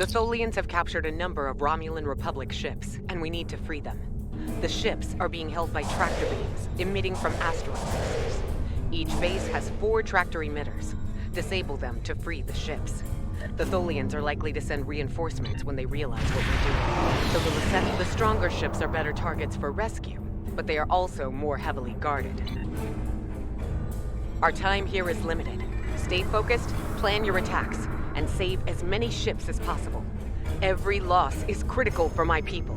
The Tholians have captured a number of Romulan Republic ships, and we need to free them. The ships are being held by tractor beams, emitting from asteroid lasers. Each base has 4 tractor emitters. Disable them to free the ships. The Tholians are likely to send reinforcements when they realize what we're doing. The stronger ships are better targets for rescue, but they are also more heavily guarded. Our time here is limited. Stay focused, plan your attacks, and save as many ships as possible. Every loss is critical for my people.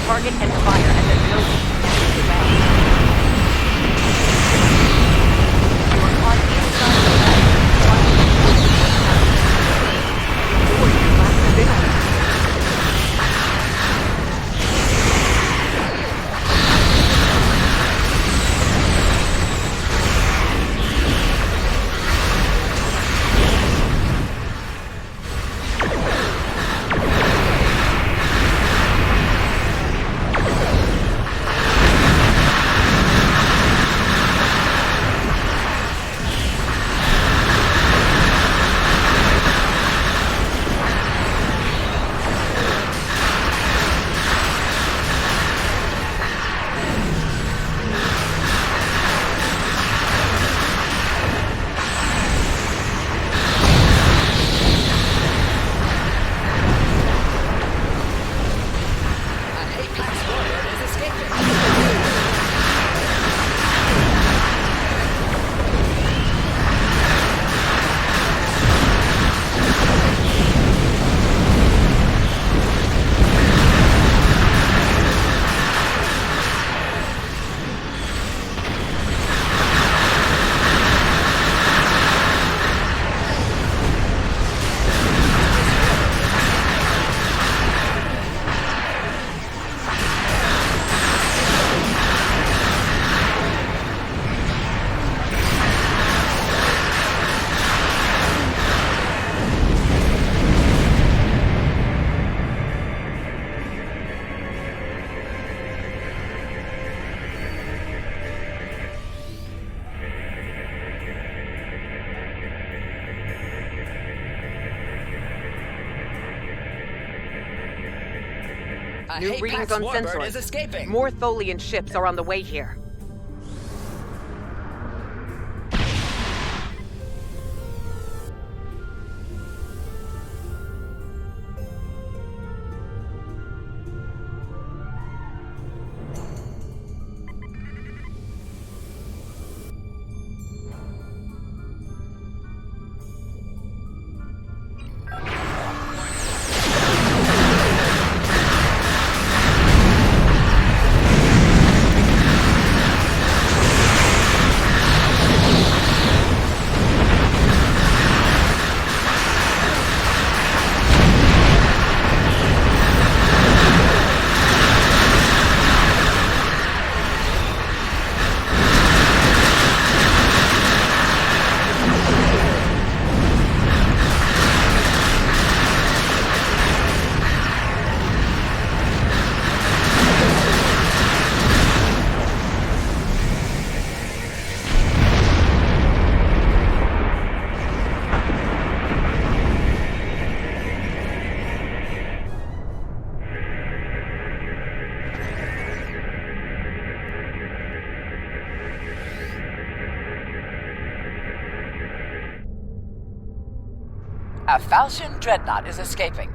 Target and fire at the building. You are caught inside the New readings on sensors. Is escaping. More Tholian ships are on the way here. A Falchion dreadnought is escaping.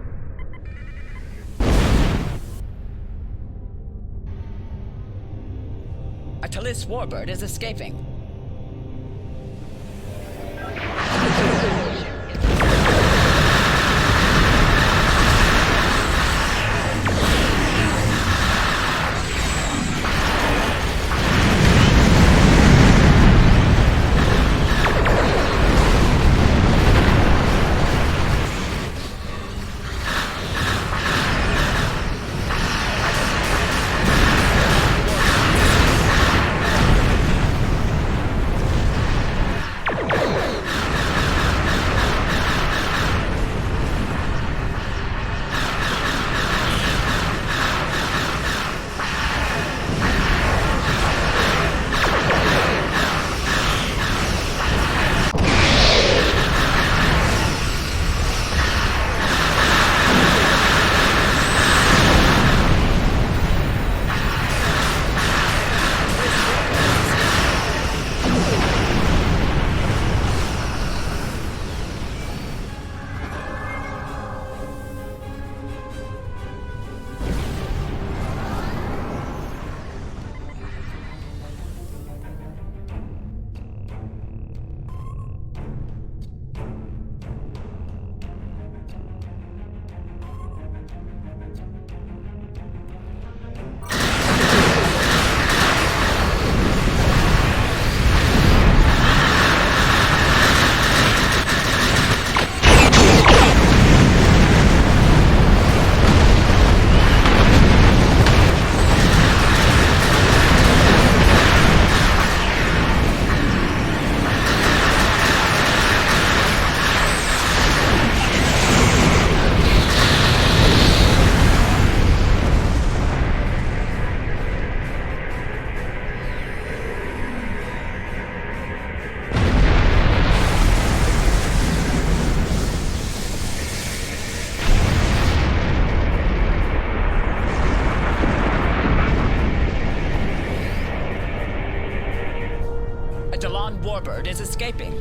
A Talis warbird is escaping. Jalon Warbird is escaping.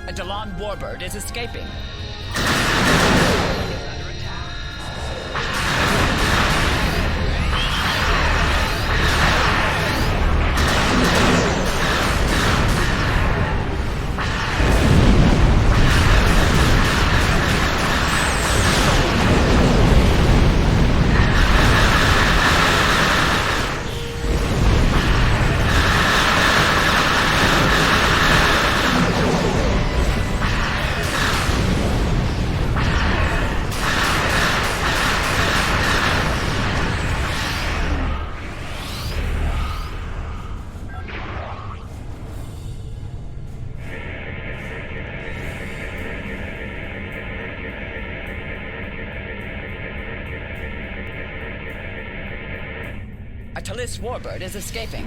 A Jalon Warbird is escaping. A Talis Warbird is escaping.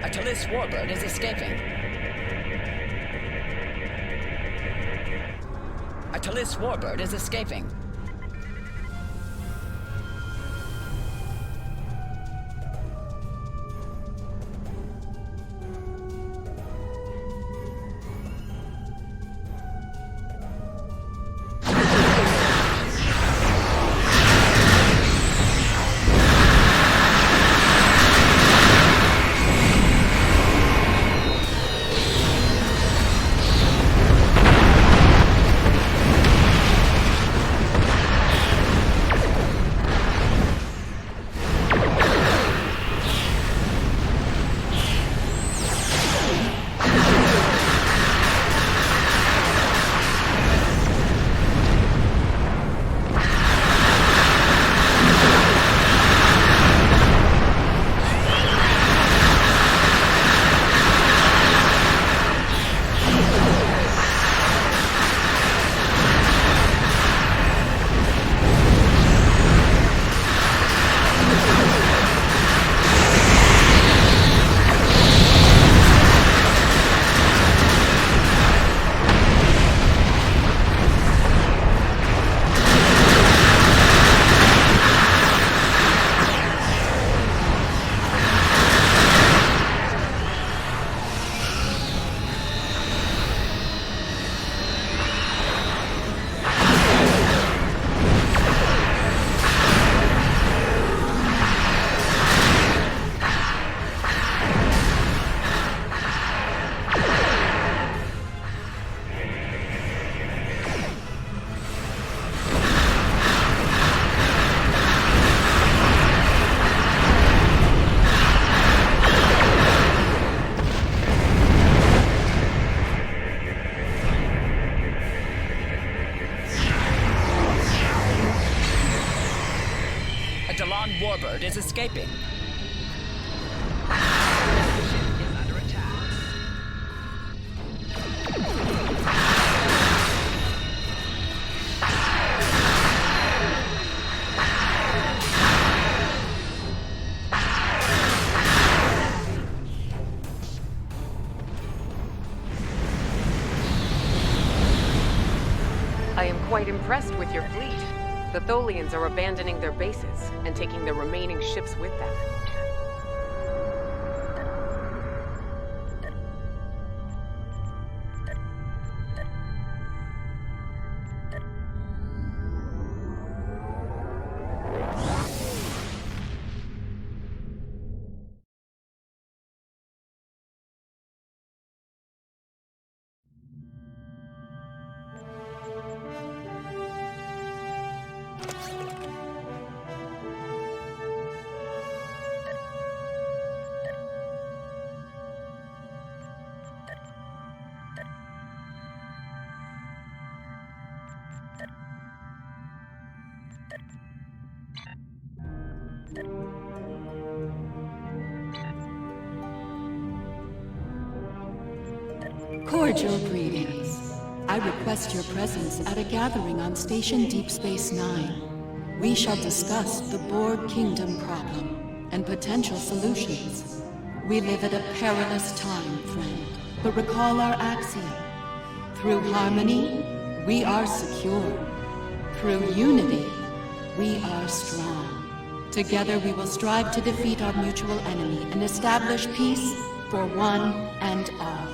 A Talis Warbird is escaping. A Talis Warbird is escaping. Warbird is escaping. I am quite impressed with your fleet. The Tholians are abandoning their bases and taking the remaining ships with them. Cordial greetings. I request your presence at a gathering on Station Deep Space Nine. We shall discuss the Borg Kingdom problem and potential solutions. We live at a perilous time, friend, but recall our axiom. Through harmony, we are secure. Through unity, we are strong. Together we will strive to defeat our mutual enemy and establish peace for one and all.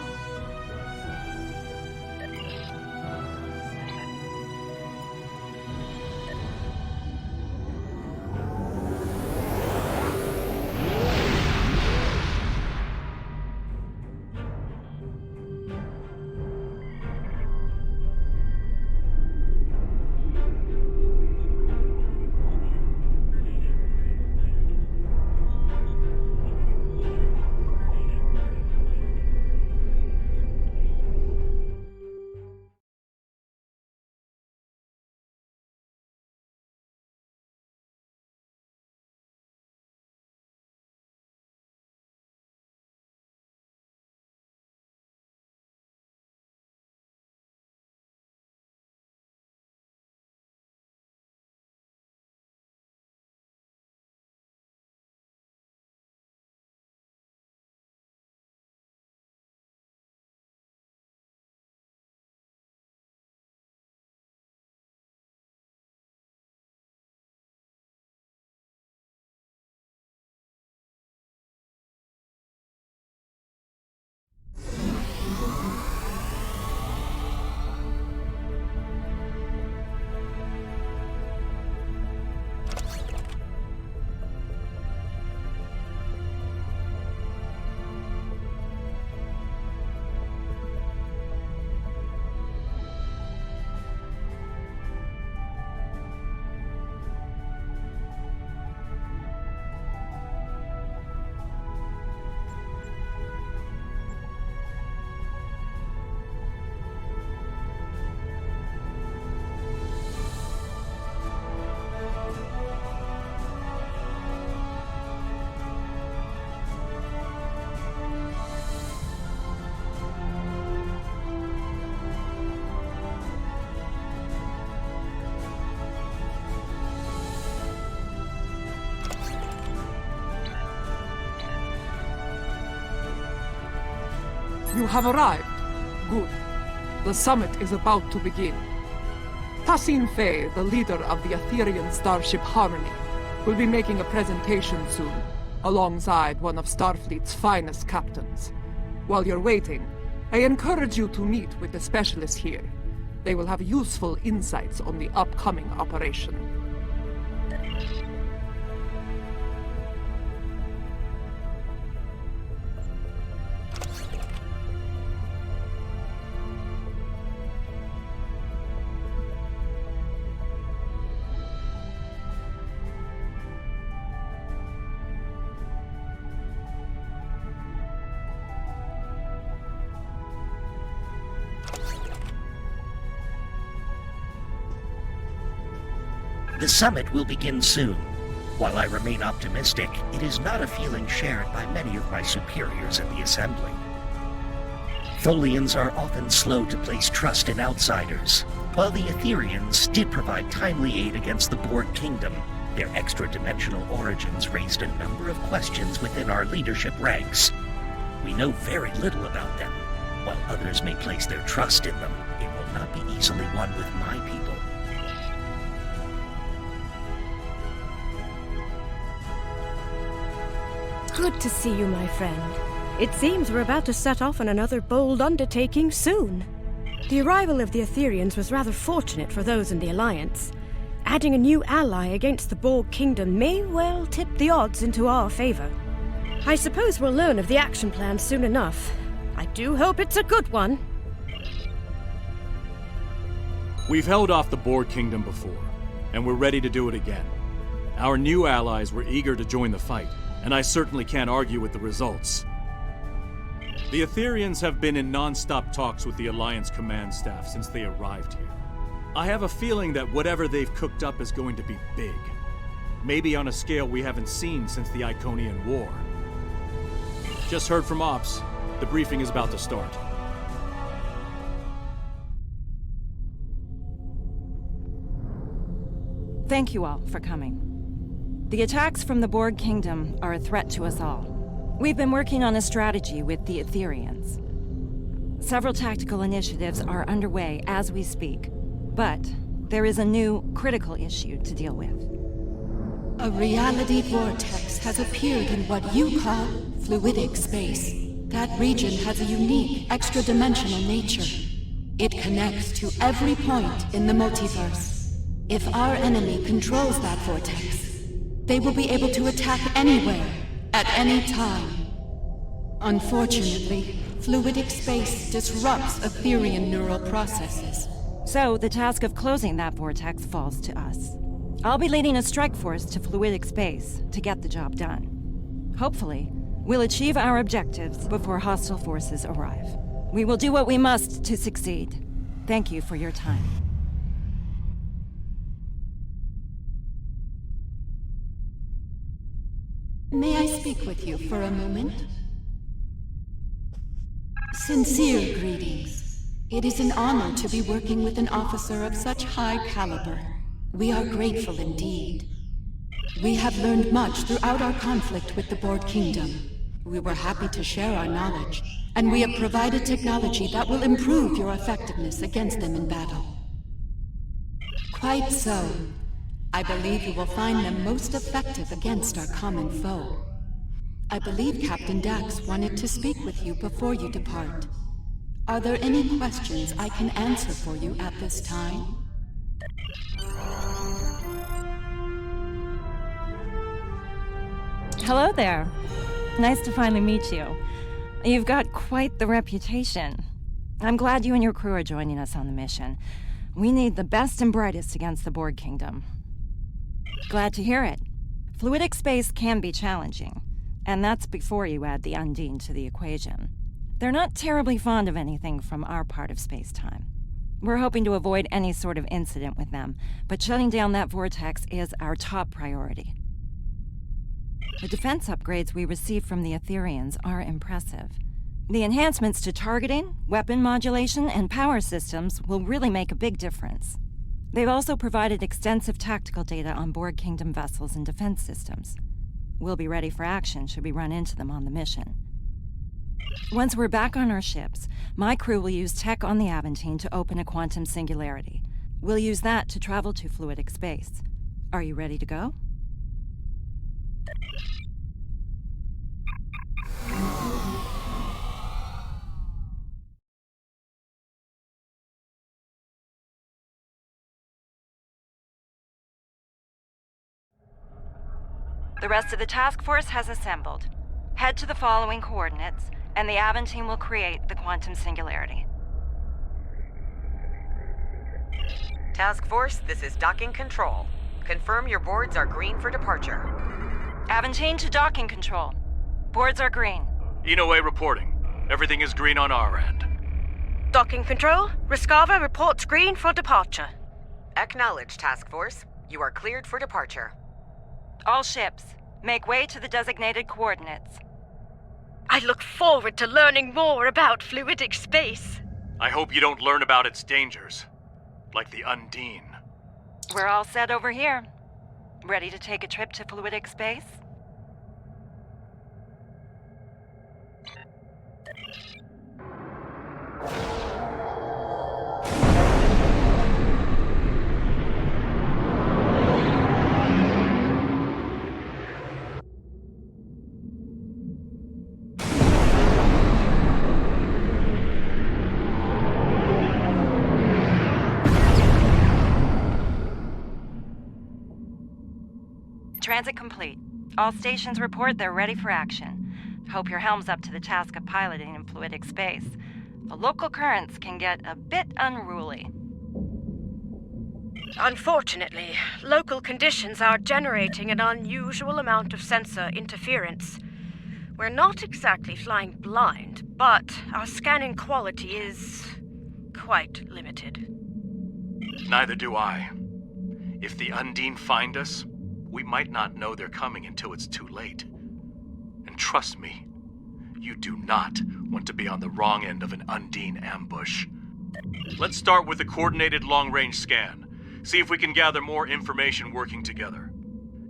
You have arrived. Good. The summit is about to begin. Tassin Fay, the leader of the Aetherian starship Harmony, will be making a presentation soon, alongside one of Starfleet's finest captains. While you're waiting, I encourage you to meet with the specialists here. They will have useful insights on the upcoming operation. The summit will begin soon. While I remain optimistic, it is not a feeling shared by many of my superiors in the Assembly. Tholians are often slow to place trust in outsiders. While the Aetherians did provide timely aid against the Borg Kingdom, their extra-dimensional origins raised a number of questions within our leadership ranks. We know very little about them. While others may place their trust in them, it will not be easily won with my people. Good to see you, my friend. It seems we're about to set off on another bold undertaking soon. The arrival of the Aetherians was rather fortunate for those in the Alliance. Adding a new ally against the Borg Kingdom may well tip the odds into our favor. I suppose we'll learn of the action plan soon enough. I do hope it's a good one. We've held off the Borg Kingdom before, and we're ready to do it again. Our new allies were eager to join the fight, and I certainly can't argue with the results. The Aetherians have been in non-stop talks with the Alliance command staff since they arrived here. I have a feeling that whatever they've cooked up is going to be big. Maybe on a scale we haven't seen since the Iconian War. Just heard from Ops. The briefing is about to start. Thank you all for coming. The attacks from the Borg Kingdom are a threat to us all. We've been working on a strategy with the Aetherians. Several tactical initiatives are underway as we speak, but there is a new critical issue to deal with. A reality vortex has appeared in what you call fluidic space. That region has a unique, extra-dimensional nature. It connects to every point in the multiverse. If our enemy controls that vortex, they will be able to attack anywhere, at any time. Unfortunately, fluidic space disrupts Aetherian neural processes. So, the task of closing that vortex falls to us. I'll be leading a strike force to fluidic space to get the job done. Hopefully, we'll achieve our objectives before hostile forces arrive. We will do what we must to succeed. Thank you for your time. May I speak with you for a moment? Sincere greetings. It is an honor to be working with an officer of such high caliber. We are grateful indeed. We have learned much throughout our conflict with the Borg Kingdom. We were happy to share our knowledge, and we have provided technology that will improve your effectiveness against them in battle. Quite so. I believe you will find them most effective against our common foe. I believe Captain Dax wanted to speak with you before you depart. Are there any questions I can answer for you at this time? Hello there. Nice to finally meet you. You've got quite the reputation. I'm glad you and your crew are joining us on the mission. We need the best and brightest against the Borg Kingdom. Glad to hear it. Fluidic space can be challenging, and that's before you add the Undine to the equation. They're not terribly fond of anything from our part of space-time. We're hoping to avoid any sort of incident with them, but shutting down that vortex is our top priority. The defense upgrades we receive from the Aetherians are impressive. The enhancements to targeting, weapon modulation, and power systems will really make a big difference. They've also provided extensive tactical data on Borg Kingdom vessels and defense systems. We'll be ready for action should we run into them on the mission. Once we're back on our ships, my crew will use tech on the Aventine to open a quantum singularity. We'll use that to travel to fluidic space. Are you ready to go? The rest of the task force has assembled. Head to the following coordinates, and the Aventine will create the quantum singularity. Task Force, this is docking control. Confirm your boards are green for departure. Aventine to docking control. Boards are green. Inoue reporting. Everything is green on our end. Docking control, Riskava reports green for departure. Acknowledge, Task Force. You are cleared for departure. All ships, make way to the designated coordinates. I look forward to learning more about fluidic space. I hope you don't learn about its dangers. Like the Undine. We're all set over here. Ready to take a trip to fluidic space? Transit complete. All stations report they're ready for action. Hope your helm's up to the task of piloting in fluidic space. The local currents can get a bit unruly. Unfortunately, local conditions are generating an unusual amount of sensor interference. We're not exactly flying blind, but our scanning quality is quite limited. Neither do I. If the Undine find us, we might not know they're coming until it's too late. And trust me, you do not want to be on the wrong end of an Undine ambush. Let's start with a coordinated long-range scan. See if we can gather more information working together.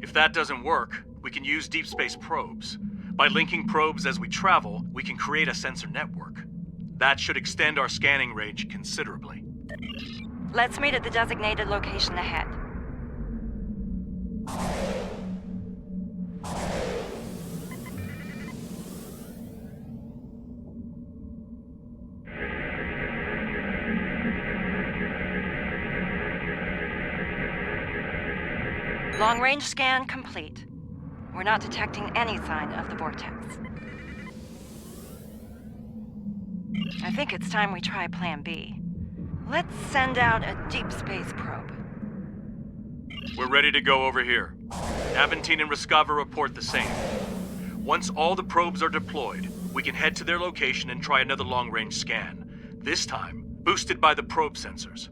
If that doesn't work, we can use deep space probes. By linking probes as we travel, we can create a sensor network. That should extend our scanning range considerably. Let's meet at the designated location ahead. Long-range scan complete. We're not detecting any sign of the vortex. I think it's time we try Plan B. Let's send out a deep space probe. We're ready to go over here. Aventine and Rescava report the same. Once all the probes are deployed, we can head to their location and try another long-range scan. This time, boosted by the probe sensors.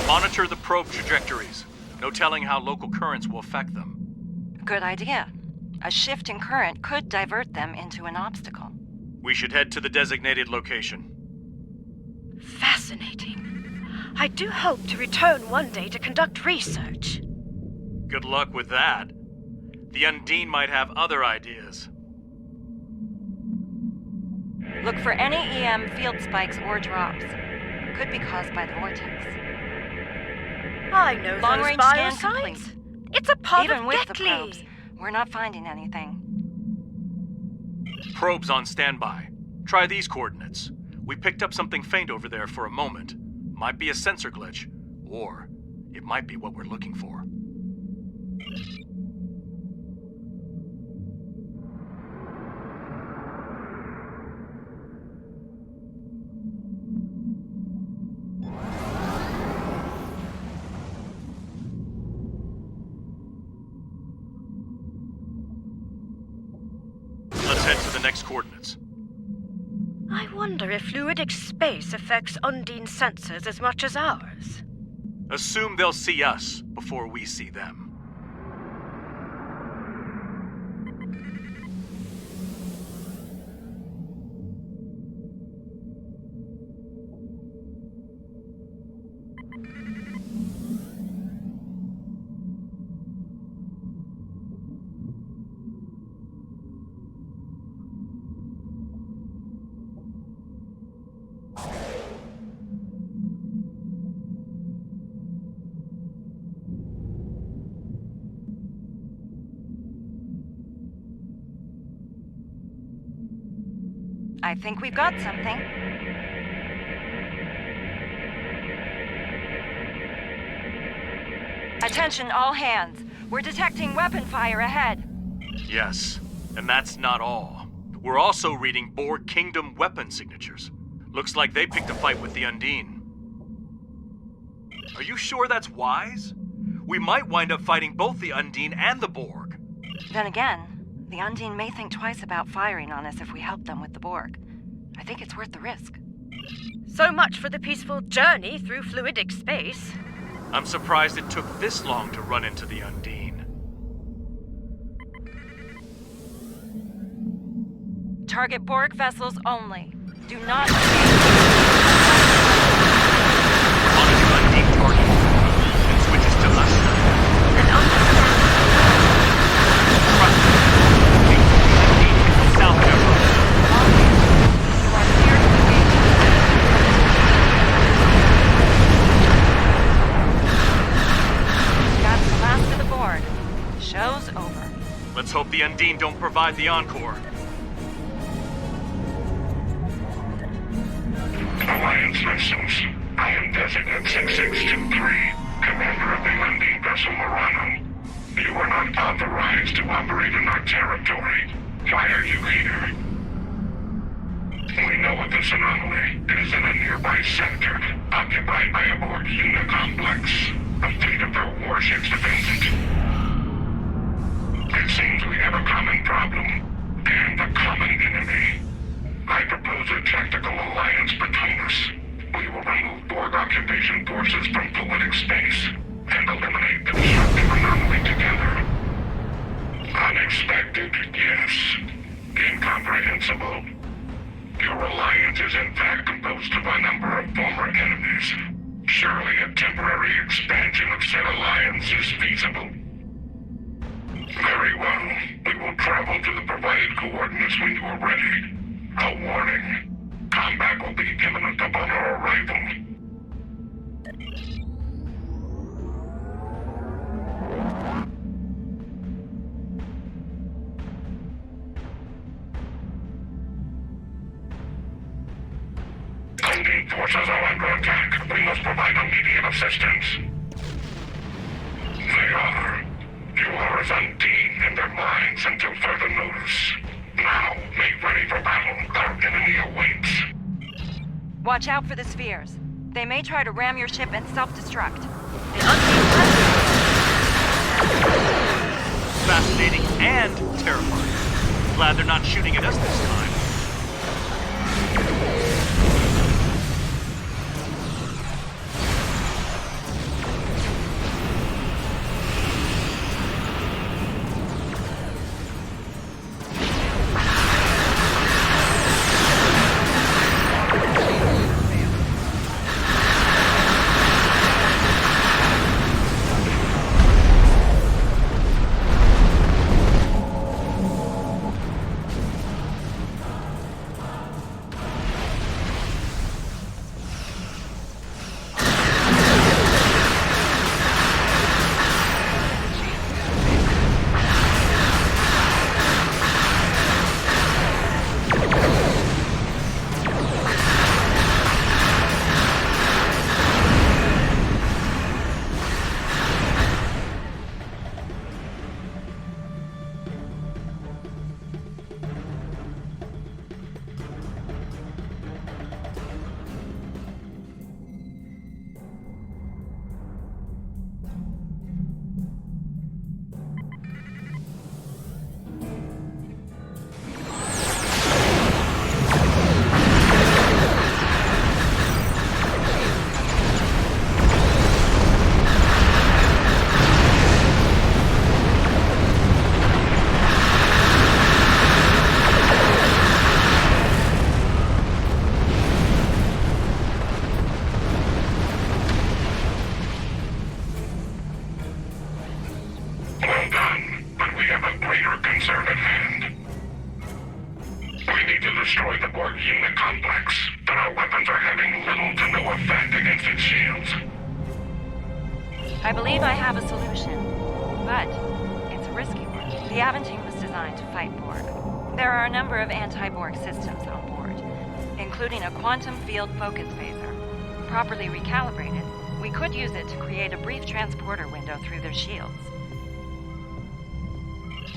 Monitor the probe trajectories. No telling how local currents will affect them. Good idea. A shift in current could divert them into an obstacle. We should head to the designated location. Fascinating. I do hope to return one day to conduct research. Good luck with that. The Undine might have other ideas. Look for any EM field spikes or drops. Could be caused by the vortex. I know Long-range those scan biosigns. complete. It's a pod Even of with the Beckley. probes, we're not finding anything. Probes on standby. Try these coordinates. We picked up something faint over there for a moment. Might be a sensor glitch, or it might be what we're looking for. Let's head to the next coordinates. I wonder if fluidic space affects Undine sensors as much as ours. Assume they'll see us before we see them. I think we've got something. Attention all hands. We're detecting weapon fire ahead. Yes, and that's not all. We're also reading Borg Kingdom weapon signatures. Looks like they picked a fight with the Undine. Are you sure that's wise? We might wind up fighting both the Undine and the Borg. Then again, The Undine may think twice about firing on us if we help them with the Borg. I think it's worth the risk. So much for the peaceful journey through fluidic space. I'm surprised it took this long to run into the Undine. Target Borg vessels only. Do not... Monitor Undine target. And switches to us. And Trust me. Undine is south of Emerald. You are clear to engage. That's the last of the Borg. Show's over. Let's hope the Undine don't provide the encore. Alliance vessels. I am Designate 6623, Commander of the Undine vessel Murano. You are not authorized to operate in our territory. Why are you here? We know of this anomaly. It is in a nearby sector, occupied by a Borg complex. A fleet of their warships defends it. It seems we have a common problem, and a common enemy. I propose a tactical alliance between us. We will remove Borg occupation forces from fluidic space and eliminate the destructive anomaly together. Unexpected, yes. Incomprehensible. Your alliance is in fact composed of a number of former enemies. Surely a temporary expansion of said alliance is feasible. Very well. We will travel to the provided coordinates when you are ready. A warning. Combat will be imminent upon our arrival. Undine forces are under attack. We must provide immediate assistance. They are. You are as Undine in their minds until further notice. Now, make ready for battle. Our enemy awaits. Watch out for the spheres. They may try to ram your ship and self-destruct. Fascinating and terrifying. Glad they're not shooting at us this time. destroy the Borg unit complex, but our weapons are having little to no effect against its shields. I believe I have a solution, but it's a risky one. The Aventine was designed to fight Borg. There are a number of anti-Borg systems on board, including a quantum field focus phaser. Properly recalibrated, we could use it to create a brief transporter window through their shields.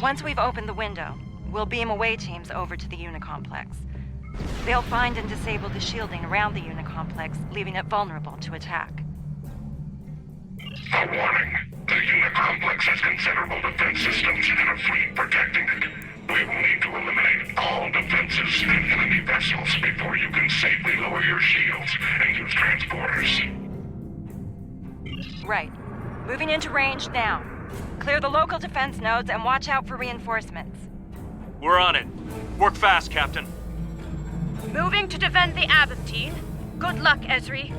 Once we've opened the window, we'll beam away teams over to the Unicomplex. They'll find and disable the shielding around the Unicomplex, leaving it vulnerable to attack. A warning. The Unicomplex has considerable defense systems and a fleet protecting it. We where you can safely lower your shields and use transporters. Right. Moving into range now. Clear the local defense nodes and watch out for reinforcements. We're on it. Work fast, Captain. Moving to defend the Aventine. Good luck, Ezri.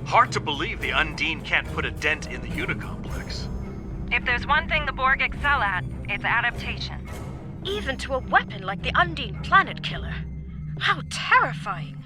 Hard to believe the Undine can't put a dent in the Unicomplex. If there's one thing the Borg excel at, it's adaptation. Even to a weapon like the Undine Planet Killer. How terrifying.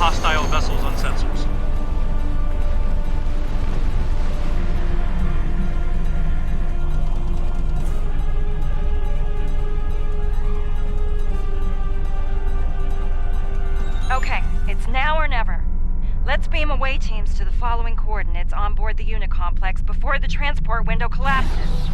hostile vessels on sensors. Okay, it's now or never. Let's beam away teams to the following coordinates on board the Unicomplex before the transport window collapses.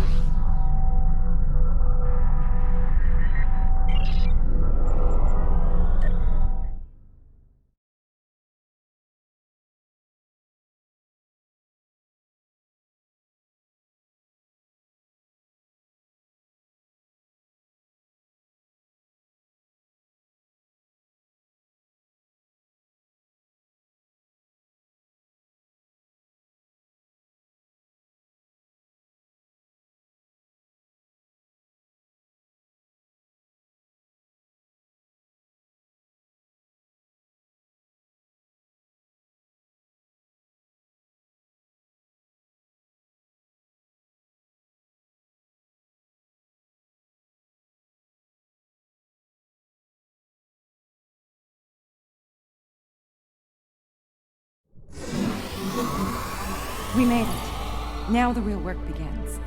We made it. Now the real work begins.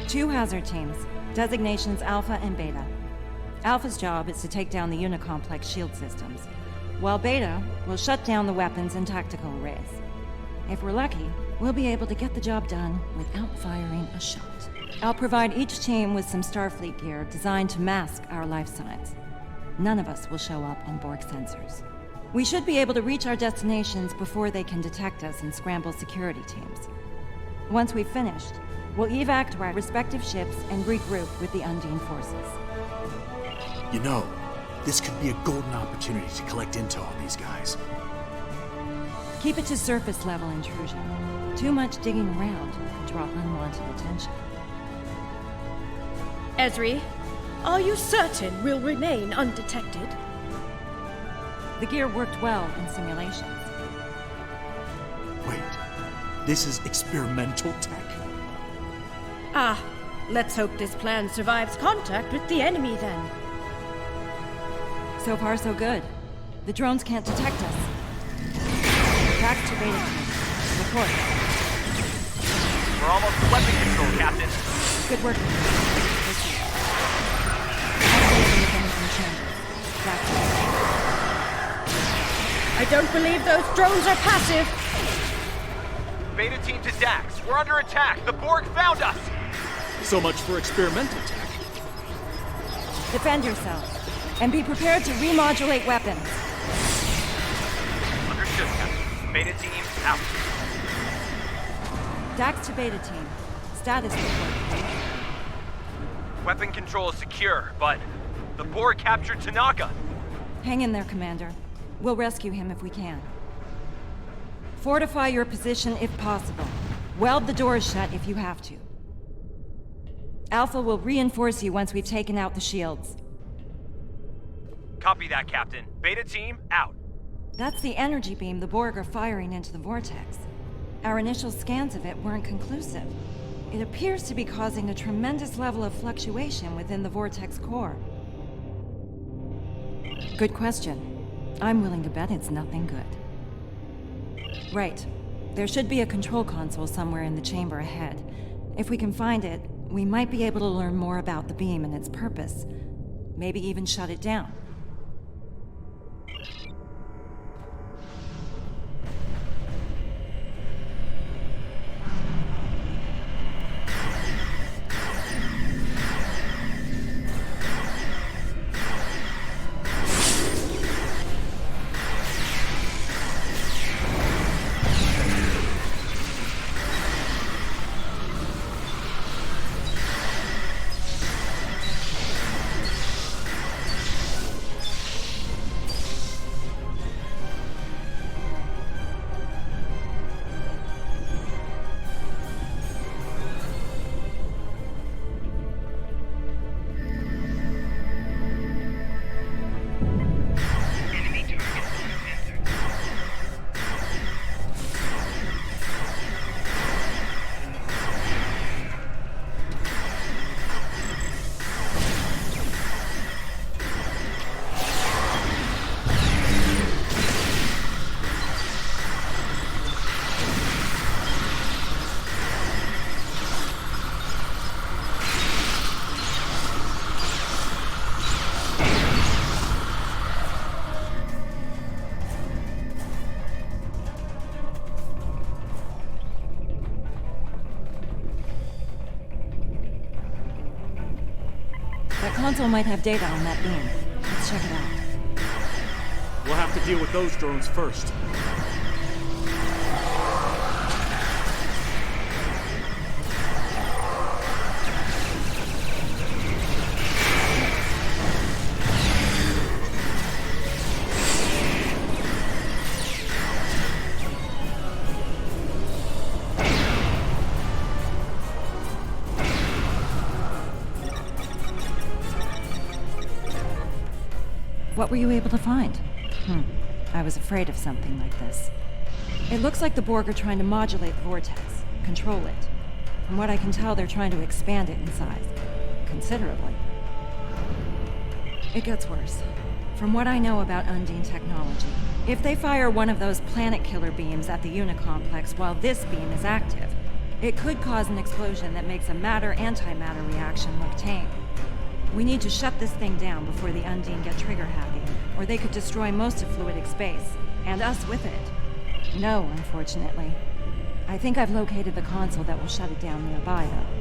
2 hazard teams, designations Alpha and Beta. Alpha's job is to take down the Unicomplex shield systems, while Beta will shut down the weapons and tactical arrays. If we're lucky, we'll be able to get the job done without firing a shot. I'll provide each team with some Starfleet gear designed to mask our life signs. None of us will show up on Borg sensors. We should be able to reach our destinations before they can detect us and scramble security teams. Once we've finished, we'll evac to our respective ships and regroup with the Undine forces. You know, this could be a golden opportunity to collect intel on these guys. Keep it to surface level intrusion. Too much digging around could draw unwanted attention. Ezri, are you certain we'll remain undetected? The gear worked well in simulations. Wait, this is experimental tech? Ah, let's hope this plan survives contact with the enemy then. So far, so good. The drones can't detect us. Back to Beta team. Report. We're almost to weapon control, Captain. Good work. Proceed. Activating the Bennington chambers. Back to Beta. I don't believe those drones are passive. Beta team to Dax. We're under attack. The Borg found us. So much for experimental tech. Defend yourselves. And be prepared to remodulate weapons. Understood, Captain. Beta team, out. Dax to Beta team. Status report. Weapon control is secure, but the Borg captured Tanaka. Hang in there, Commander. We'll rescue him if we can. Fortify your position if possible. Weld the doors shut if you have to. Alpha will reinforce you once we've taken out the shields. Copy that, Captain. Beta team, out. That's the energy beam the Borg are firing into the vortex. Our initial scans of it weren't conclusive. It appears to be causing a tremendous level of fluctuation within the vortex core. Good question. I'm willing to bet it's nothing good. Right. There should be a control console somewhere in the chamber ahead. If we can find it, we might be able to learn more about the beam and its purpose. Maybe even shut it down. That console might have data on that beam. Let's check it out. We'll have to deal with those drones first. What were you able to find? I was afraid of something like this. It looks like the Borg are trying to modulate the vortex, control it. From what I can tell, they're trying to expand it in size. Considerably. It gets worse. From what I know about Undine technology, if they fire one of those planet killer beams at the Unicomplex while this beam is active, it could cause an explosion that makes a matter-antimatter reaction look tame. We need to shut this thing down before the Undine get trigger-happy, or they could destroy most of fluidic space, and us with it. No, unfortunately. I think I've located the console that will shut it down nearby, though.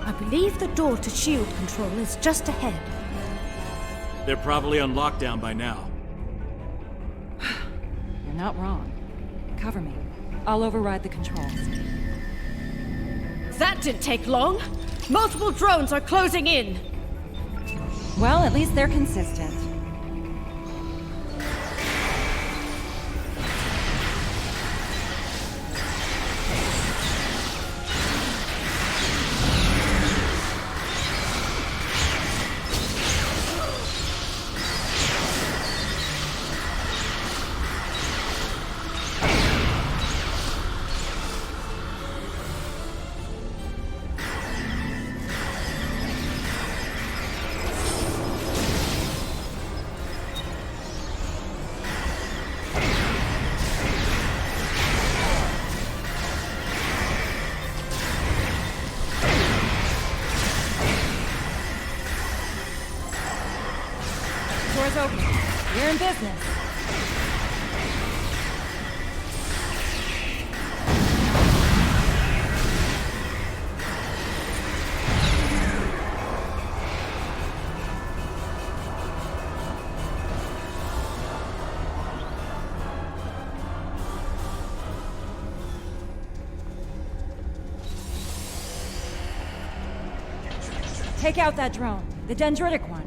I believe the door to shield control is just ahead. They're probably on lockdown by now. You're not wrong. Cover me. I'll override the controls. That didn't take long. Multiple drones are closing in. Well, at least they're consistent. Doors open. We're in business. Take out that drone, the dendritic one.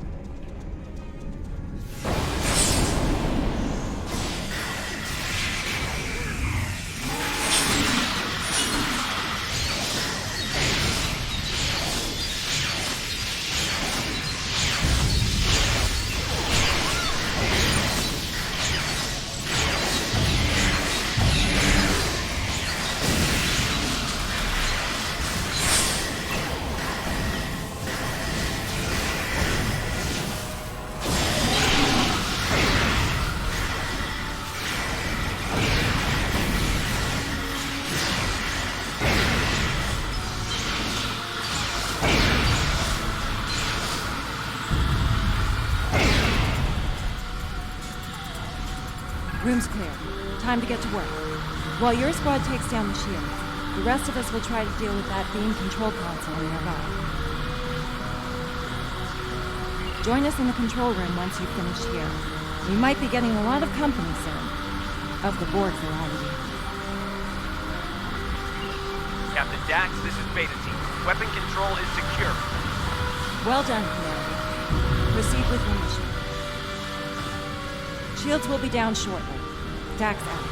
Room's clear. Time to get to work. While your squad takes down the shield, the rest of us will try to deal with that beam control console nearby. Join us in the control room once you've finished here. We might be getting a lot of company soon. Of the Borg variety. Captain Dax, this is Beta Team. Weapon control is secure. Well done, Commander. Proceed with your mission. Shields will be down shortly. Dax out.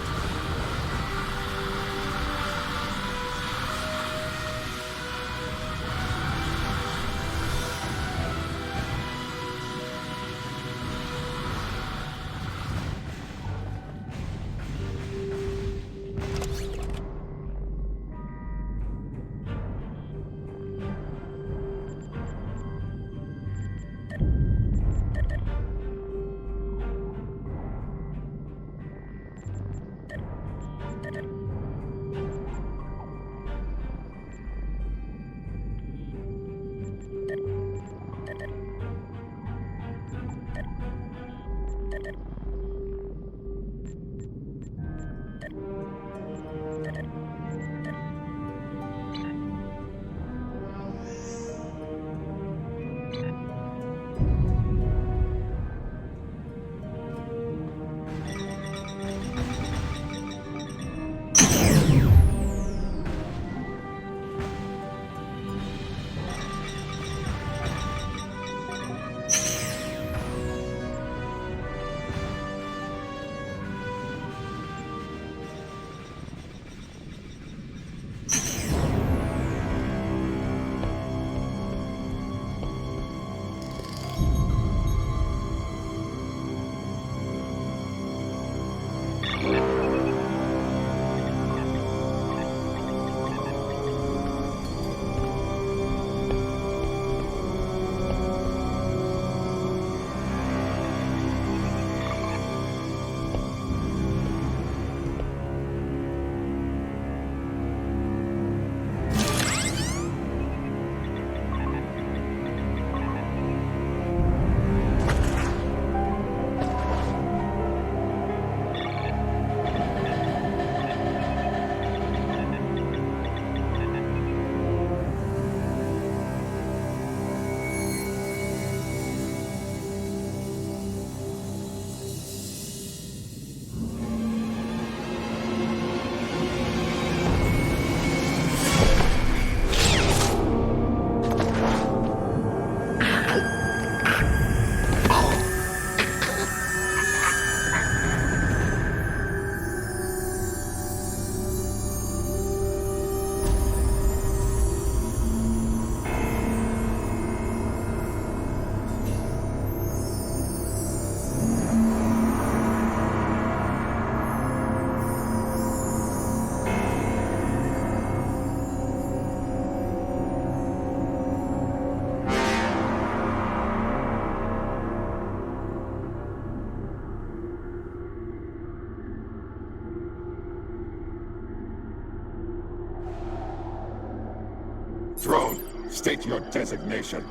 Throne, state your designation.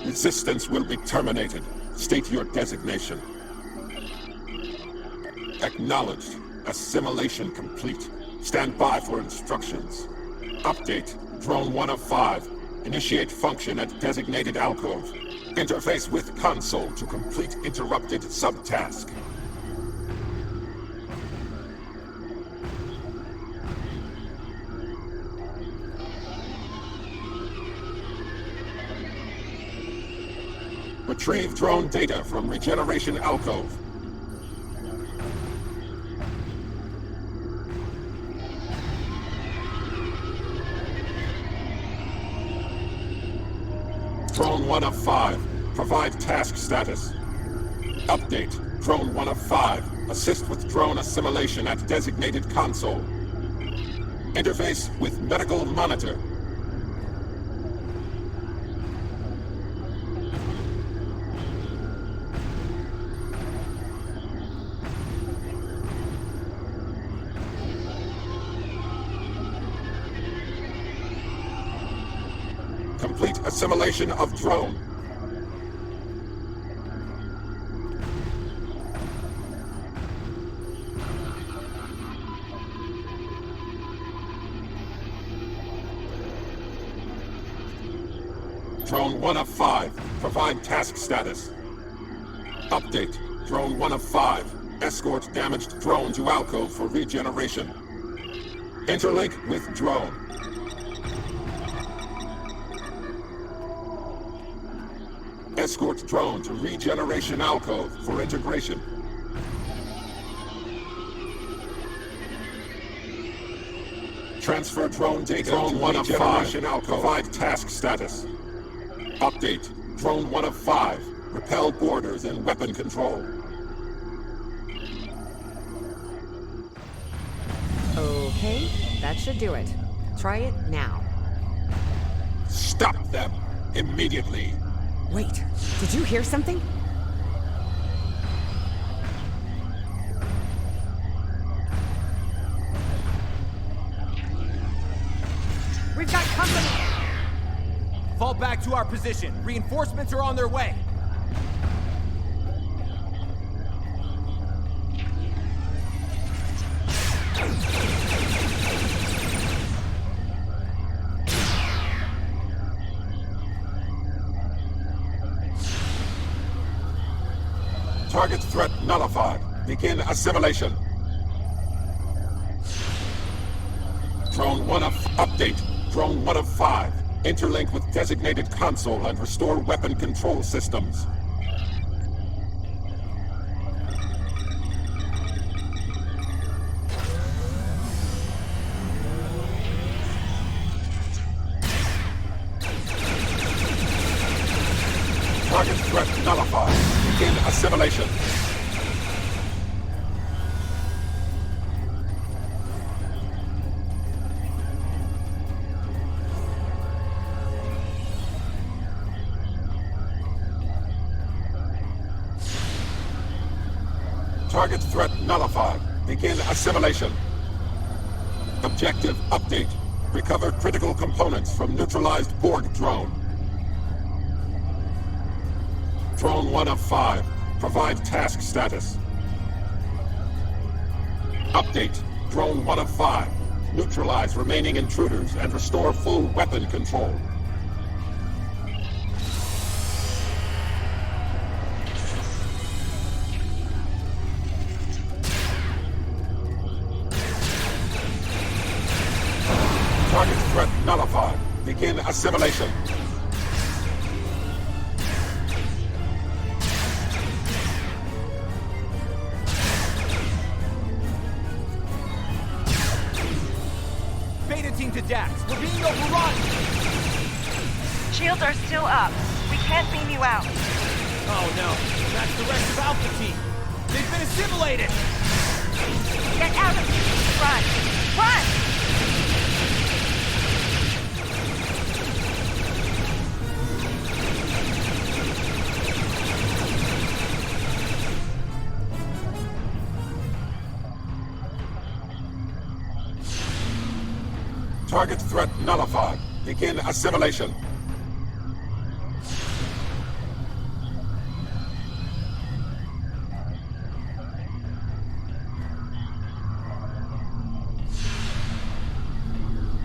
Resistance will be terminated. State your designation. Acknowledged. Assimilation complete. Stand by for instructions. Update. Drone 1 of 5. Initiate function at designated alcove. Interface with console to complete interrupted subtask. Retrieve drone data from Regeneration Alcove. Drone 1 of 5. Provide task status. Update. Drone 1 of 5. Assist with drone assimilation at designated console. Interface with medical monitor. Complete assimilation of drone. Drone 1 of 5. Provide task status. Update. Drone 1 of 5. Escort damaged drone to Alcove for regeneration. Interlink with drone. Escort drone to Regeneration Alcove for integration. Transfer drone data to 1 of 5. Provide task status. Update. Drone 1 of 5. Repel borders and weapon control. Okay, that should do it. Try it now. Stop them! Immediately! Wait, did you hear something? We've got company! Fall back to our position. Reinforcements are on their way. Target threat nullified. Begin assimilation. Drone 1 of... Update. Drone 1 of 5. Interlink with designated console and restore weapon control systems. Target threat nullified. Begin assimilation. Target threat nullified. Begin assimilation. Objective update. Recover critical components from neutralized Borg drone. Drone 1 of 5. Provide task status. Update. Drone 1 of 5. Neutralize remaining intruders and restore full weapon control. Target threat nullified. Begin assimilation. Beta team to Dax. We're being overrun. Shields are still up. We can't beam you out. Oh no, that's the rest of Alpha Team. They've been assimilated. Get out of here. Run. Run! Target threat nullified. Begin assimilation.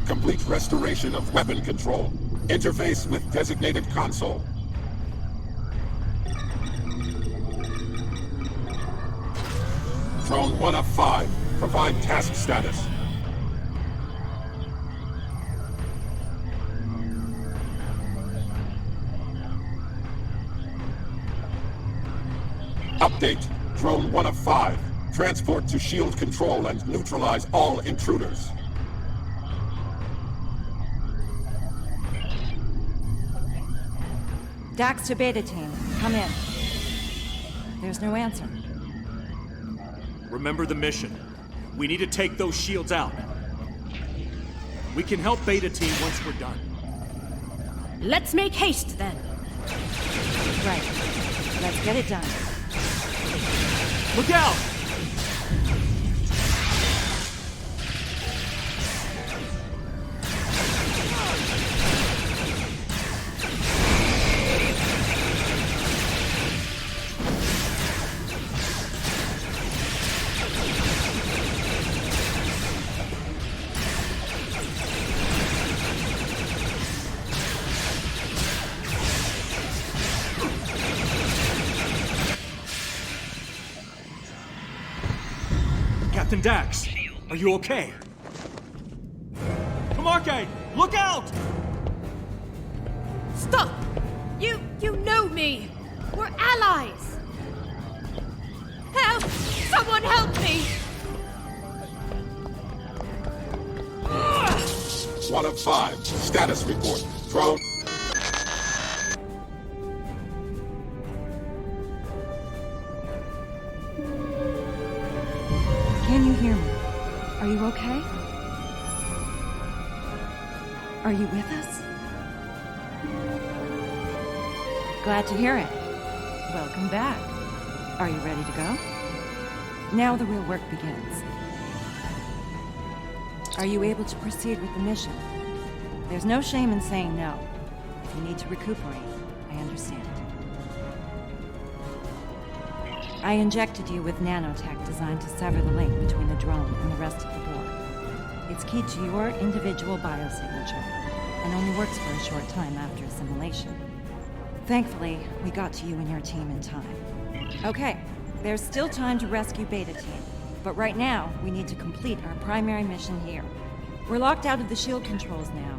Complete restoration of weapon control. Interface with designated console. Drone 1 of 5. Provide task status. Update. Drone 1 of 5. Transport to shield control and neutralize all intruders. Dax to Beta Team, come in. There's no answer. Remember the mission. We need to take those shields out. We can help Beta Team once we're done. Let's make haste then. Right. Let's get it done. Look out! Captain Dax, are you okay? Kamarke, look out! Stop! You know me! We're allies! Help! Someone help me! 1 of 5. Status report. Drone. Can you hear me? Are you okay? Are you with us? Glad to hear it. Welcome back. Are you ready to go? Now the real work begins. Are you able to proceed with the mission? There's no shame in saying no. If you need to recuperate, I understand. I injected you with nanotech designed to sever the link between the drone and the rest of the board. It's key to your individual biosignature, and only works for a short time after assimilation. Thankfully, we got to you and your team in time. Okay, there's still time to rescue Beta Team, but right now, we need to complete our primary mission here. We're locked out of the shield controls now.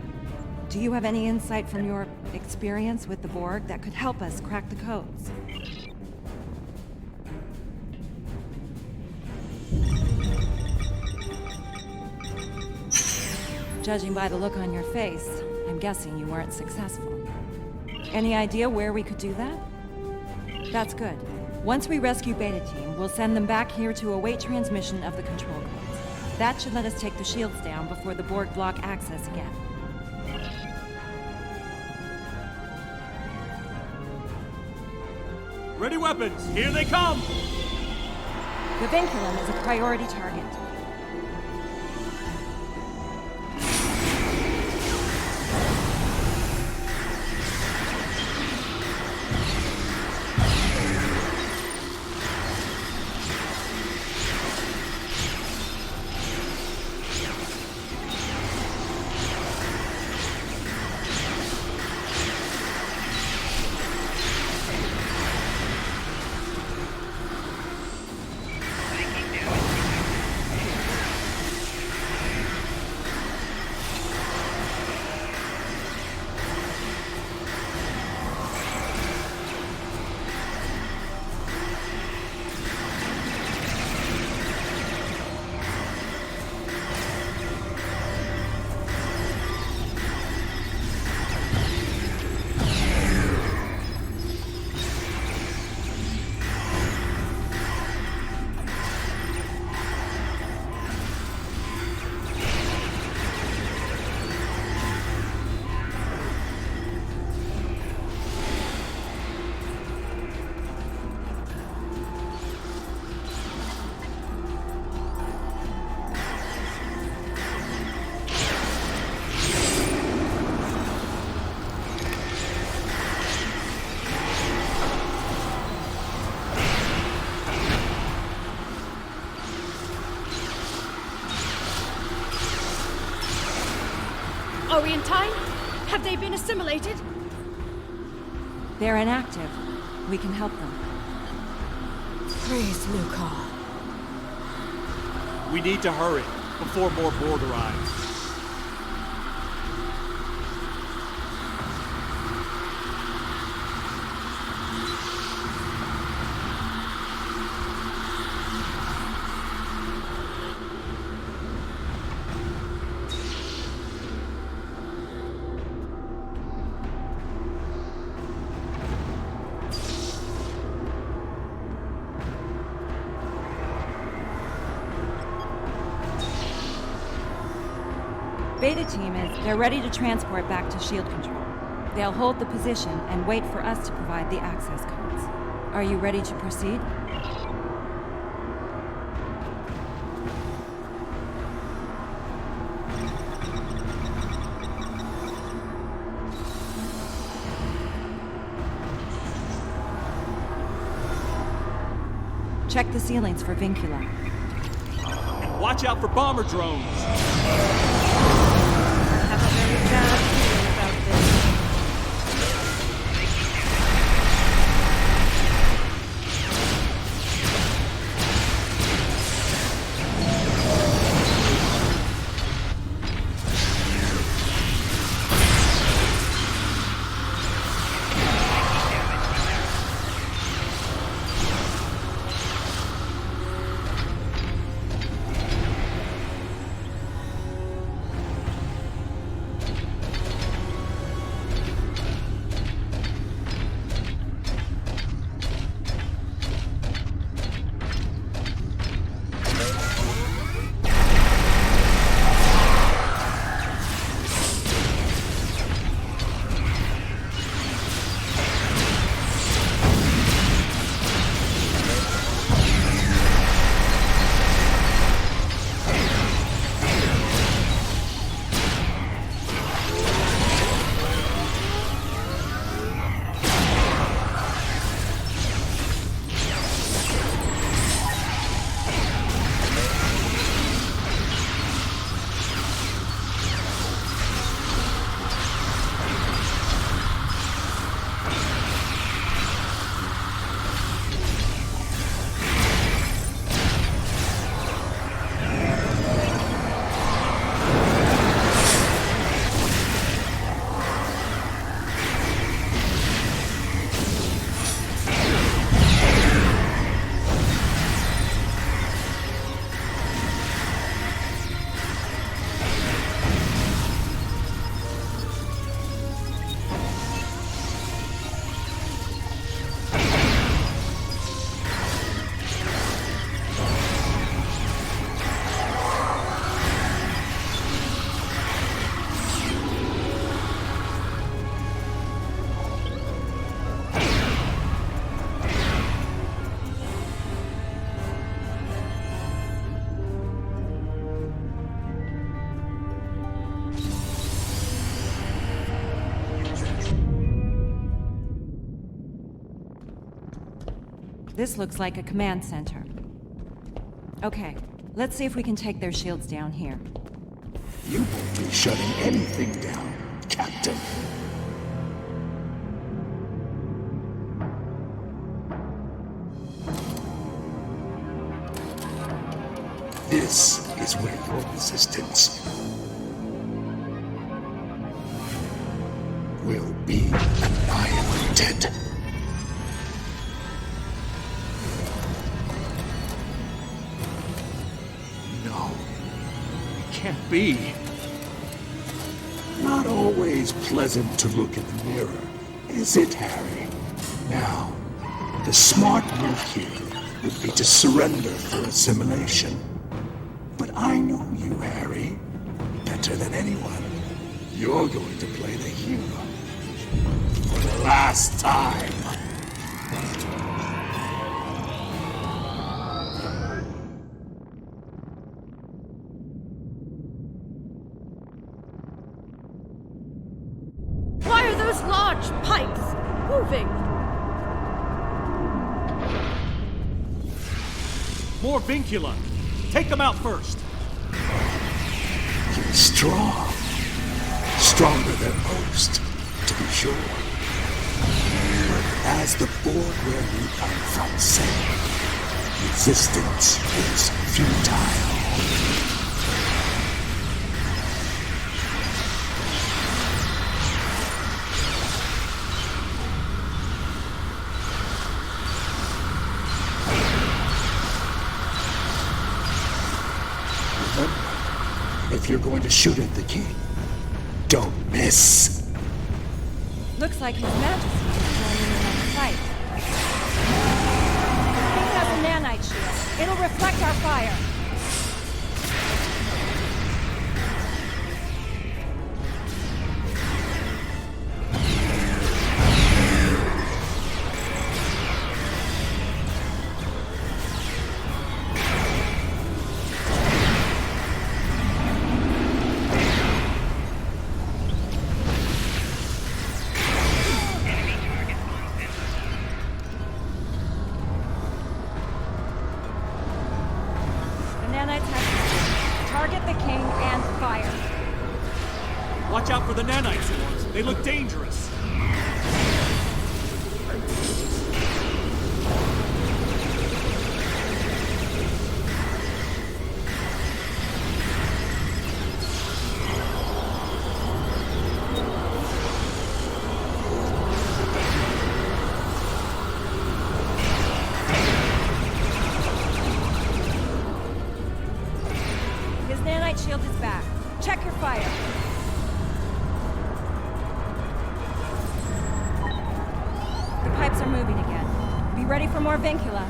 Do you have any insight from your experience with the Borg that could help us crack the codes? Judging by the look on your face, I'm guessing you weren't successful. Any idea where we could do that? That's good. Once we rescue Beta Team, we'll send them back here to await transmission of the control codes. That should let us take the shields down before the Borg block access again. Ready weapons! Here they come! The Vinculum is a priority target. Are we in time? Have they been assimilated? They're inactive. We can help them. Praise Lucar. We need to hurry before more Borg arrives. Beta team they're ready to transport back to shield control. They'll hold the position and wait for us to provide the access codes. Are you ready to proceed? Check the ceilings for vincula. And watch out for bomber drones! I have a very bad feeling about this. This looks like a command center. Okay, let's see if we can take their shields down here. You won't be shutting anything down, Captain. This is where your resistance will be annihilated. No, it can't be. Not always pleasant to look in the mirror, is it, Harry? Now, the smart move here would be to surrender for assimilation. But I know you, Harry, better than anyone. You're going to play the hero for the last time. Why are those large pipes moving? More vincula! Take them out first! You're strong. Stronger than most, to be sure. But as the Borg where you come from said, resistance is futile. If you're going to shoot at the king, don't miss. Looks like His Majesty is joining in on the fight. He has a nanite shield. It'll reflect our fire. Watch out for the nanite swarms. They look dangerous. His nanite shield is back. Check your fire. The pipes are moving again. Be ready for more vincula.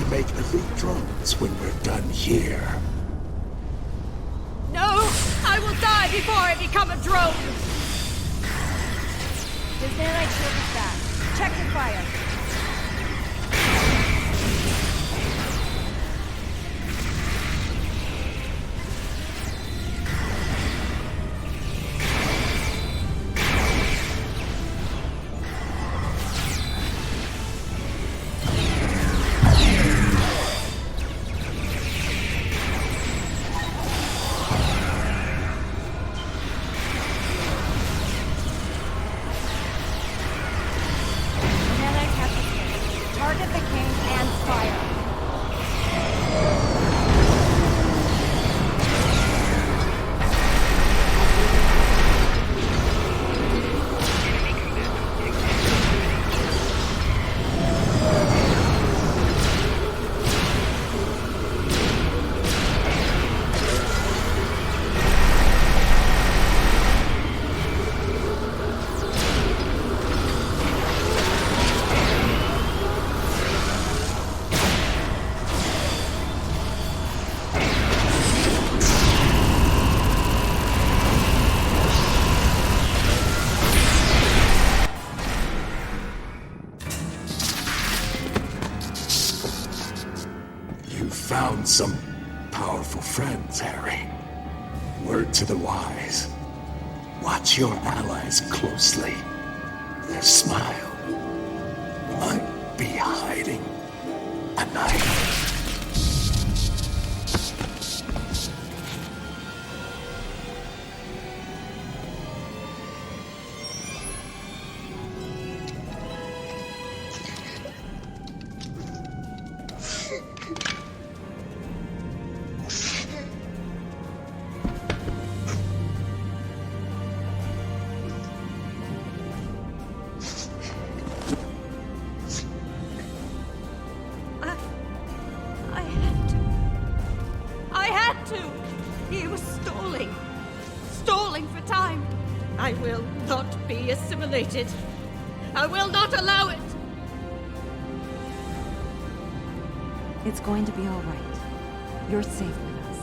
Make elite drones when we're done here. No! I will die before I become a drone! His nanite shield is back. Check your fire. Target the king and fire. Found some powerful friends, Harry. Word to the wise. Watch your allies closely. Their smile might be hiding a knife. He was stalling for time. I will not be assimilated. I will not allow it. It's going to be all right. You're safe with us.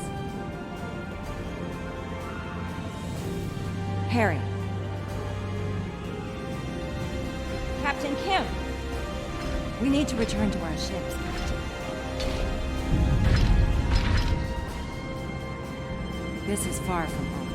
Harry. Captain Kim. We need to return to our ships. This is far from home.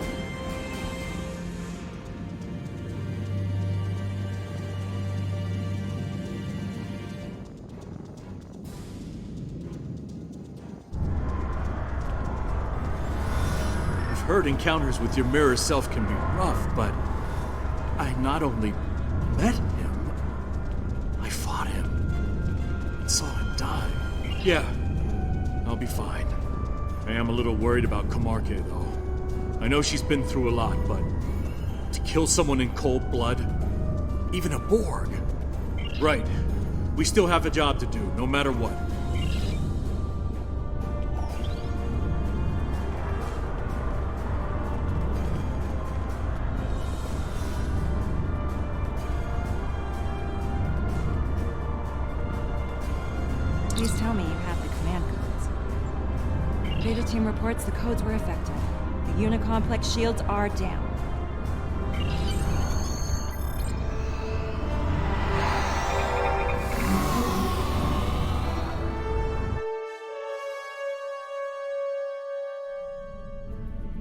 I've heard encounters with your mirror self can be rough, but I not only met him, I fought him and saw him die. Yeah, I'll be fine. I am a little worried about Kamarke, though. I know she's been through a lot, but to kill someone in cold blood, even a Borg. Right. We still have a job to do, no matter what. Please tell me you have the command codes. Beta team reports the codes were effective. The Unicomplex shields are down.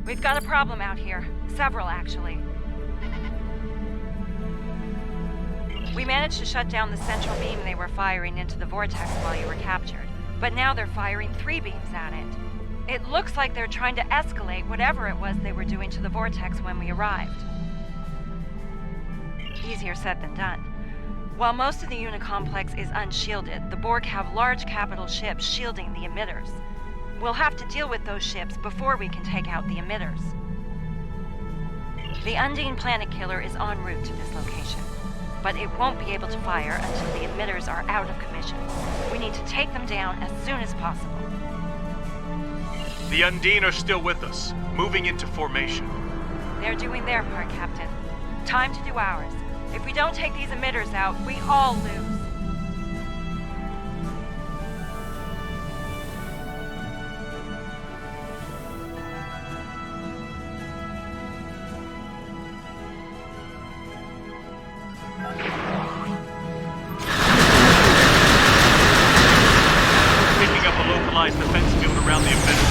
We've got a problem out here. Several, actually. We managed to shut down the central beam they were firing into the vortex while you were captured. But now they're firing 3 beams at it. It looks like they're trying to escalate whatever it was they were doing to the vortex when we arrived. Easier said than done. While most of the Unicomplex is unshielded, the Borg have large capital ships shielding the emitters. We'll have to deal with those ships before we can take out the emitters. The Undine Planet Killer is en route to this location, but it won't be able to fire until the emitters are out of commission. We need to take them down as soon as possible. The Undine are still with us, moving into formation. They're doing their part, Captain. Time to do ours. If we don't take these emitters out, we all lose. Picking up a localized defense field around the emitters.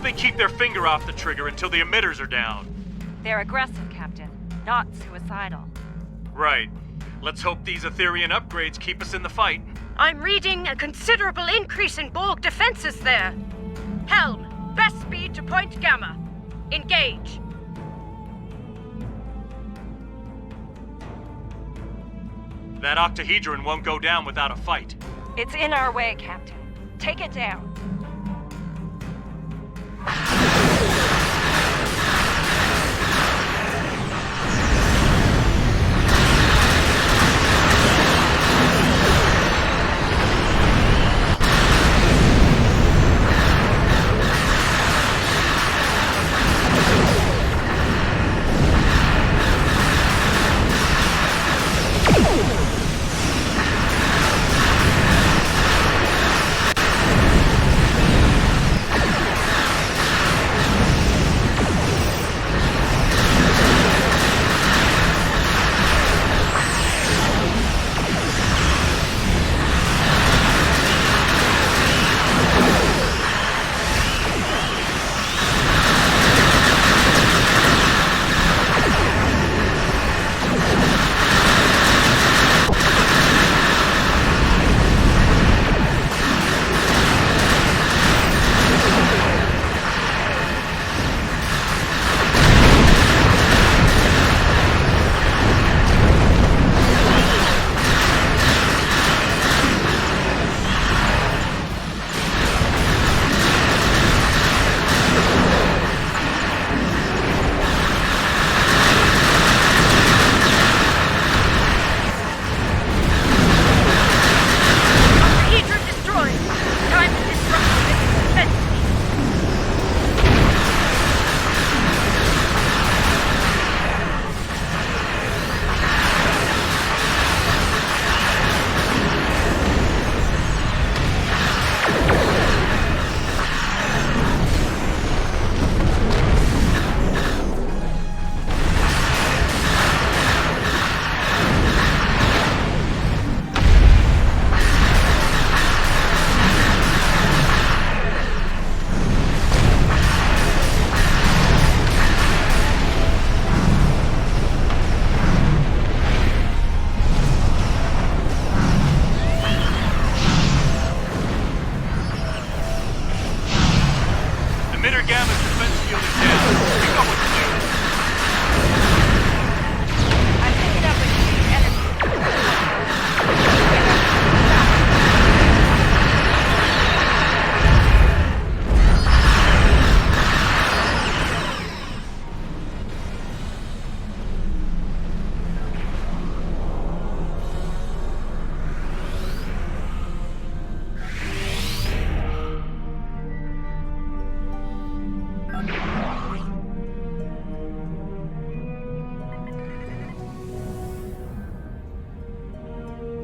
they keep their finger off the trigger until the emitters are down. They're aggressive, Captain, not suicidal. Right. Let's hope these Aetherian upgrades keep us in the fight. I'm reading a considerable increase in Borg defenses there. Helm, best speed to Point Gamma. Engage. That octahedron won't go down without a fight. It's in our way, Captain. Take it down.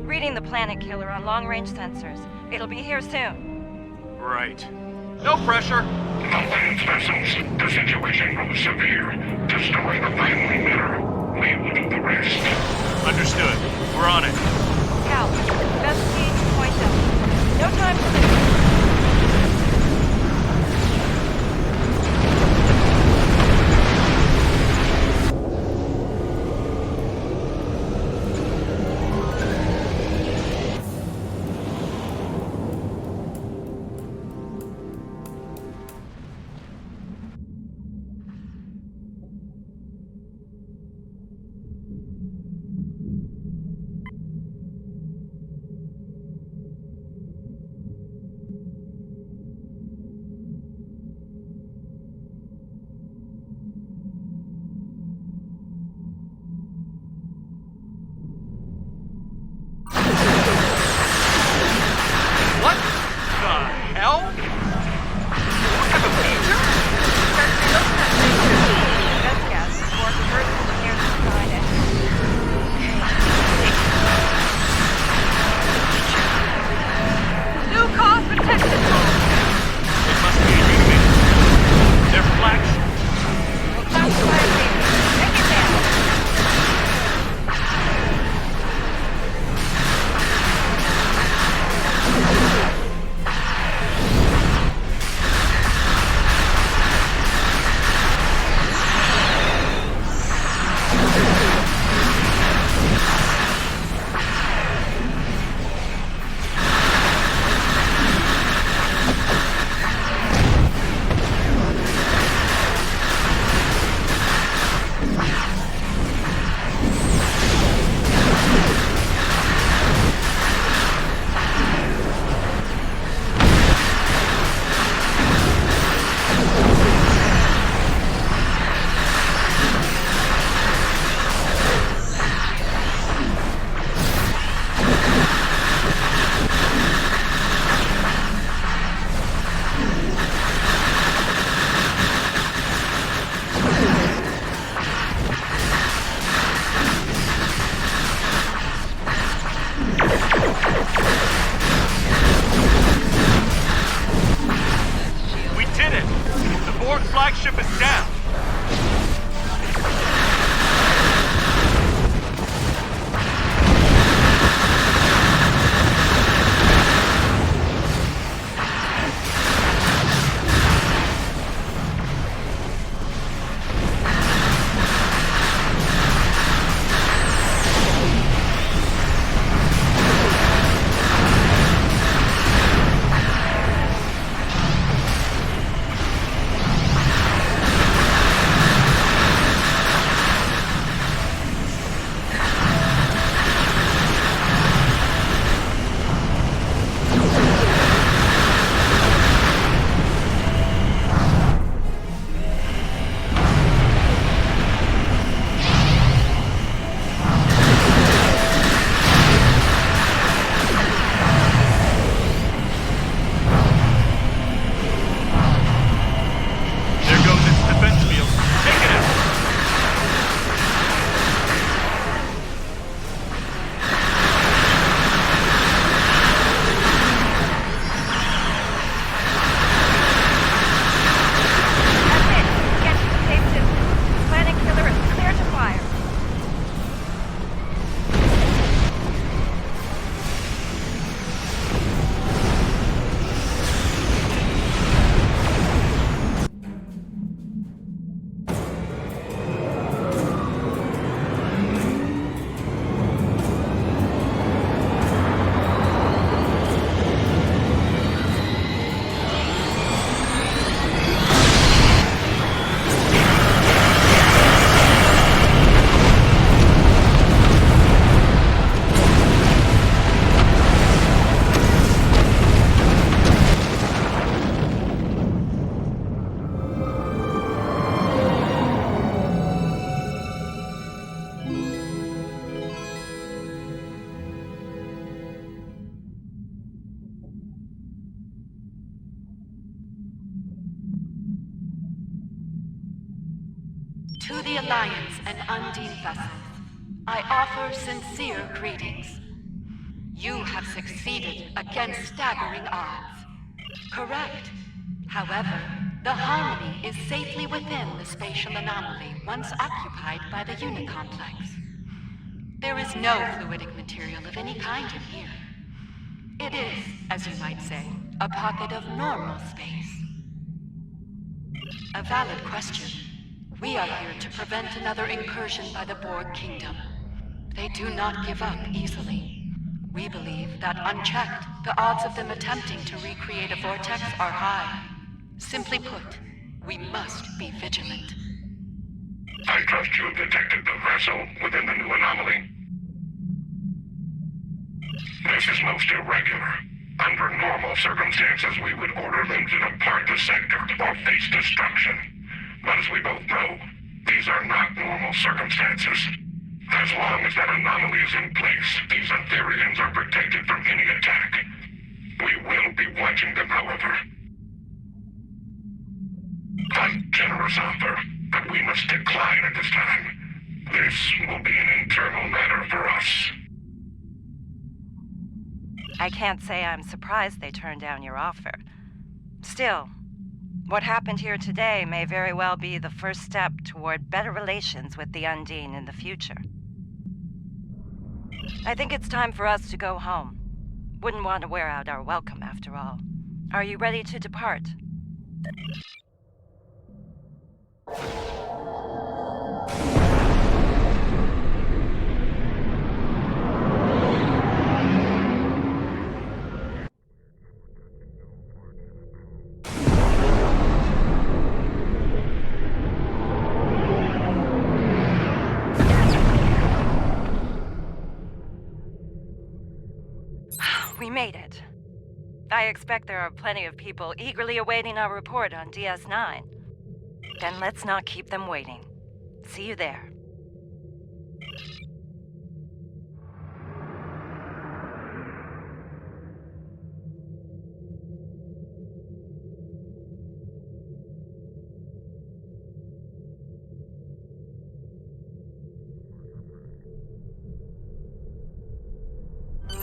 Reading the Planet Killer on long-range sensors. It'll be here soon. Right. No pressure. Alliance vessels, the situation grows severe. Destroy the final emitter. We will do the rest. Understood. We're on it. Cal, best speed to Point Delta. No time for this. To the Alliance and Undine vessels, I offer sincere greetings. You have succeeded against staggering odds. Correct. However, the Harmony is safely within the spatial anomaly once occupied by the Unicomplex. There is no fluidic material of any kind in here. It is, as you might say, a pocket of normal space. A valid question. We are here to prevent another incursion by the Borg Kingdom. They do not give up easily. We believe that, unchecked, the odds of them attempting to recreate a vortex are high. Simply put, we must be vigilant. I trust you have detected the vessel within the new anomaly. This is most irregular. Under normal circumstances, we would order them to depart the sector or face destruction. But as we both know, these are not normal circumstances. As long as that anomaly is in place, these Aetherians are protected from any attack. We will be watching them, however. A generous offer, but we must decline at this time. This will be an internal matter for us. I can't say I'm surprised they turned down your offer. Still, what happened here today may very well be the first step toward better relations with the Undine in the future. I think it's time for us to go home. Wouldn't want to wear out our welcome, after all. Are you ready to depart? We made it. I expect there are plenty of people eagerly awaiting our report on DS9. Then let's not keep them waiting. See you there.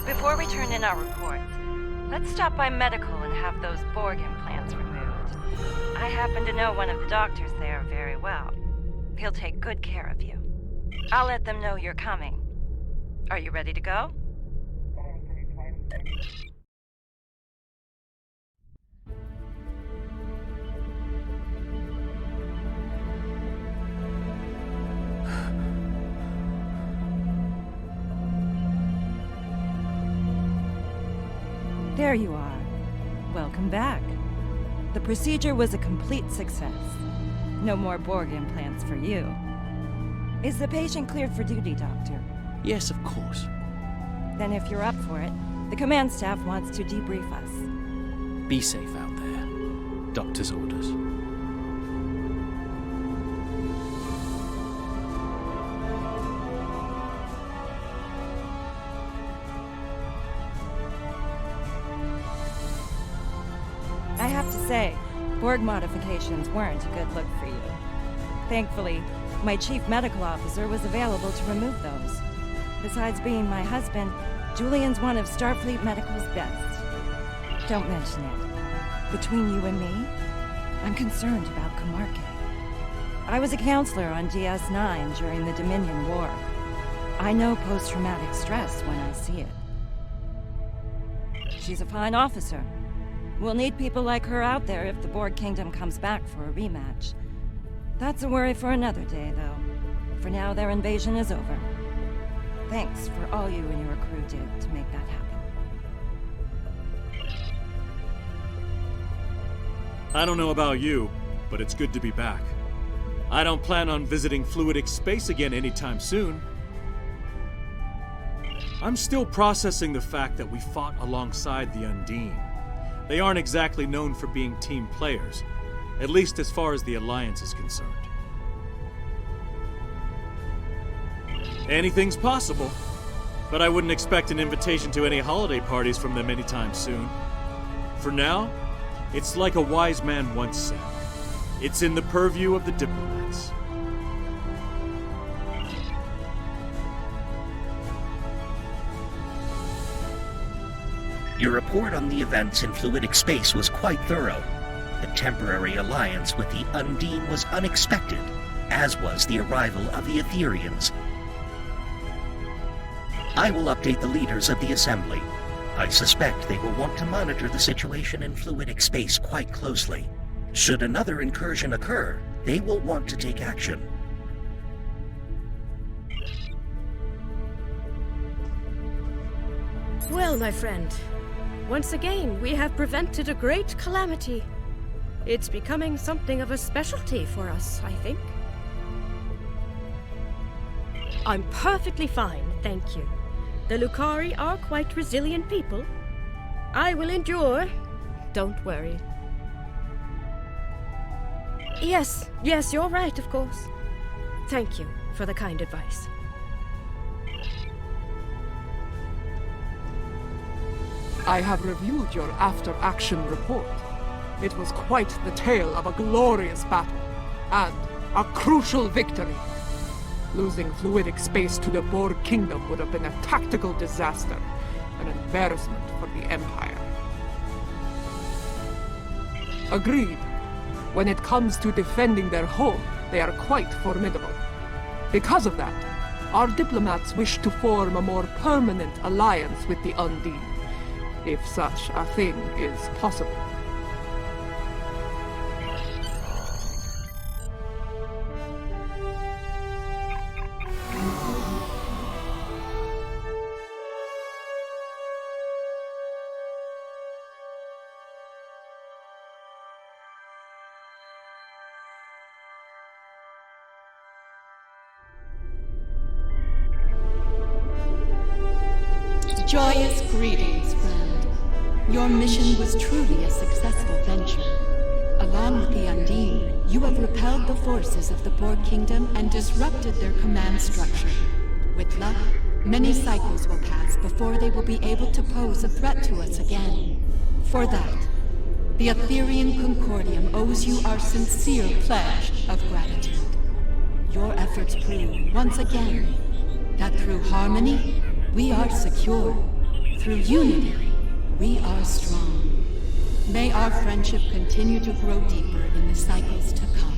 Before we turn in our reports, let's stop by medical and have those Borg implants removed. I happen to know one of the doctors there very well. He'll take good care of you. I'll let them know you're coming. Are you ready to go? There you are. Welcome back. The procedure was a complete success. No more Borg implants for you. Is the patient cleared for duty, Doctor? Yes, of course. Then if you're up for it, the command staff wants to debrief us. Be safe out there. Doctor's orders. I have to say, Borg modifications weren't a good look for you. Thankfully, my chief medical officer was available to remove those. Besides being my husband, Julian's one of Starfleet Medical's best. Don't mention it. Between you and me, I'm concerned about Kamarke. I was a counselor on DS9 during the Dominion War. I know post-traumatic stress when I see it. She's a fine officer. We'll need people like her out there if the Borg Kingdom comes back for a rematch. That's a worry for another day, though. For now, their invasion is over. Thanks for all you and your crew did to make that happen. I don't know about you, but it's good to be back. I don't plan on visiting fluidic space again anytime soon. I'm still processing the fact that we fought alongside the Undine. They aren't exactly known for being team players, at least as far as the Alliance is concerned. Anything's possible, but I wouldn't expect an invitation to any holiday parties from them anytime soon. For now, it's like a wise man once said, it's in the purview of the diplomats. Your report on the events in fluidic space was quite thorough. The temporary alliance with the Undine was unexpected, as was the arrival of the Aetherians. I will update the leaders of the Assembly. I suspect they will want to monitor the situation in fluidic space quite closely. Should another incursion occur, they will want to take action. Well, my friend, once again we have prevented a great calamity. It's becoming something of a specialty for us, I think. I'm perfectly fine, thank you. The Lucari are quite resilient people. I will endure. Don't worry. Yes, you're right, of course. Thank you for the kind advice. I have reviewed your after-action report. It was quite the tale of a glorious battle, and a crucial victory. Losing fluidic space to the Borg Kingdom would have been a tactical disaster, an embarrassment for the Empire. Agreed. When it comes to defending their home, they are quite formidable. Because of that, our diplomats wish to form a more permanent alliance with the Undine, if such a thing is possible. Joyous greetings, friend. Your mission was truly a successful venture. Along with the Undine, you have repelled the forces of the Borg Kingdom and disrupted their command structure. With luck, many cycles will pass before they will be able to pose a threat to us again. For that, the Aetherian Concordium owes you our sincere pledge of gratitude. Your efforts prove, once again, that through harmony, we are secure. Through unity, we are strong. May our friendship continue to grow deeper in the cycles to come.